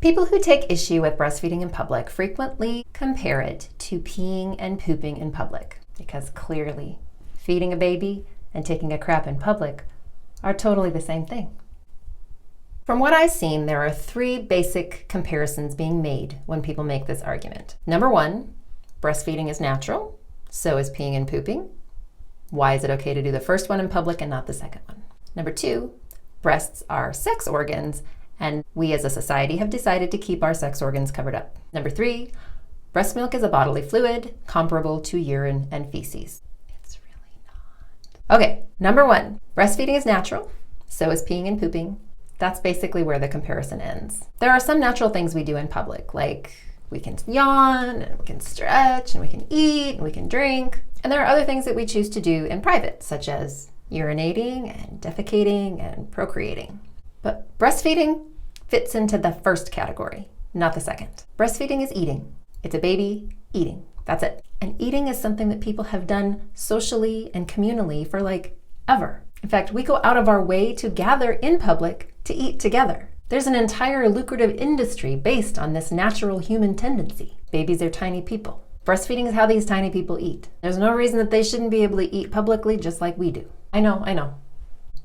People who take issue with breastfeeding in public frequently compare it to peeing and pooping in public, because clearly feeding a baby and taking a crap in public are totally the same thing. From what I've seen, there are three basic comparisons being made when people make this argument. Number one, breastfeeding is natural, so is peeing and pooping. Why is it okay to do the first one in public and not the second one? Number two, breasts are sex organs, and we as a society have decided to keep our sex organs covered up. Number three, breast milk is a bodily fluid comparable to urine and feces. It's really not. Okay, number one, breastfeeding is natural, so is peeing and pooping. That's basically where the comparison ends. There are some natural things we do in public, like we can yawn, and we can stretch, and we can eat, and we can drink. And there are other things that we choose to do in private, such as urinating and defecating and procreating. But breastfeeding fits into the first category, not the second. Breastfeeding is eating. It's a baby eating. That's it. And eating is something that people have done socially and communally for ever. In fact, we go out of our way to gather in public to eat together. There's an entire lucrative industry based on this natural human tendency. Babies are tiny people. Breastfeeding is how these tiny people eat. There's no reason that they shouldn't be able to eat publicly just like we do. I know.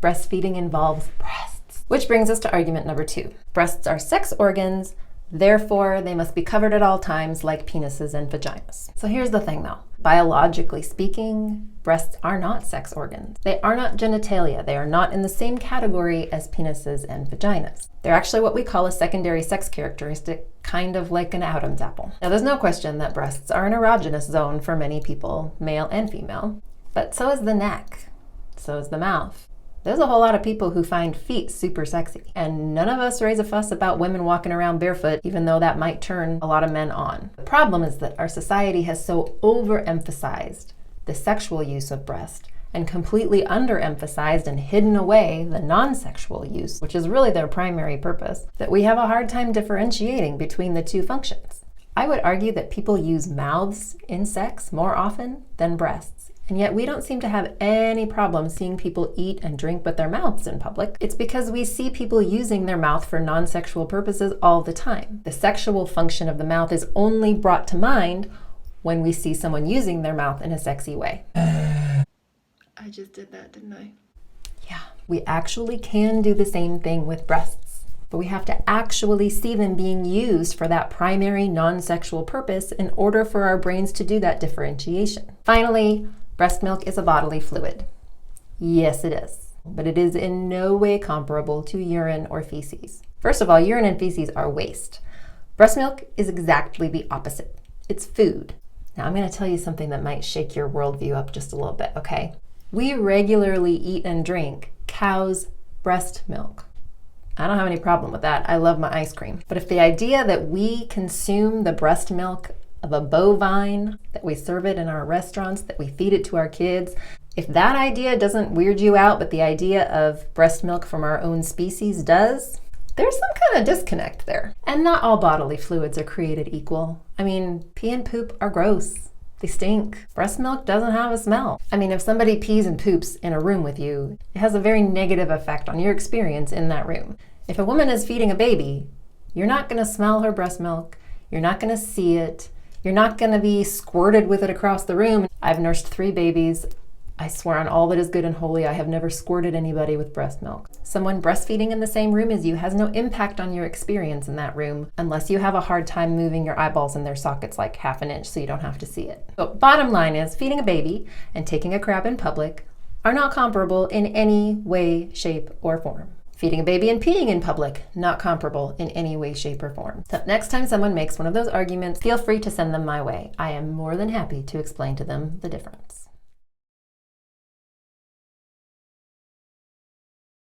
Breastfeeding involves breasts. Which brings us to argument number two. Breasts are sex organs, therefore they must be covered at all times like penises and vaginas. So here's the thing though. Biologically speaking, breasts are not sex organs. They are not genitalia. They are not in the same category as penises and vaginas. They're actually what we call a secondary sex characteristic, kind of like an Adam's apple. Now there's no question that breasts are an erogenous zone for many people, male and female, but so is the neck, so is the mouth. There's a whole lot of people who find feet super sexy, and none of us raise a fuss about women walking around barefoot, even though that might turn a lot of men on. The problem is that our society has so overemphasized the sexual use of breast and completely underemphasized and hidden away the non-sexual use, which is really their primary purpose, that we have a hard time differentiating between the two functions. I would argue that people use mouths in sex more often than breasts. And yet we don't seem to have any problem seeing people eat and drink with their mouths in public. It's because we see people using their mouth for non-sexual purposes all the time. The sexual function of the mouth is only brought to mind when we see someone using their mouth in a sexy way. I just did that, didn't I? Yeah, we actually can do the same thing with breasts, but we have to actually see them being used for that primary non-sexual purpose in order for our brains to do that differentiation. Finally, breast milk is a bodily fluid. Yes, it is, but it is in no way comparable to urine or feces. First of all, urine and feces are waste. Breast milk is exactly the opposite. It's food. Now I'm going to tell you something that might shake your worldview up just a little bit, okay? We regularly eat and drink cow's breast milk. I don't have any problem with that. I love my ice cream. But if the idea that we consume the breast milk of a bovine, that we serve it in our restaurants, that we feed it to our kids, if that idea doesn't weird you out, but the idea of breast milk from our own species does, there's some kind of disconnect there. And not all bodily fluids are created equal. I mean, pee and poop are gross. They stink. Breast milk doesn't have a smell. I mean, if somebody pees and poops in a room with you, it has a very negative effect on your experience in that room. If a woman is feeding a baby, you're not going to smell her breast milk. You're not going to see it. You're not going to be squirted with it across the room. I've nursed 3 babies. I swear on all that is good and holy, I have never squirted anybody with breast milk. Someone breastfeeding in the same room as you has no impact on your experience in that room unless you have a hard time moving your eyeballs in their sockets like half an inch so you don't have to see it. So bottom line is, feeding a baby and taking a crap in public are not comparable in any way, shape, or form. Feeding a baby and peeing in public, not comparable in any way, shape, or form. So next time someone makes one of those arguments, feel free to send them my way. I am more than happy to explain to them the difference.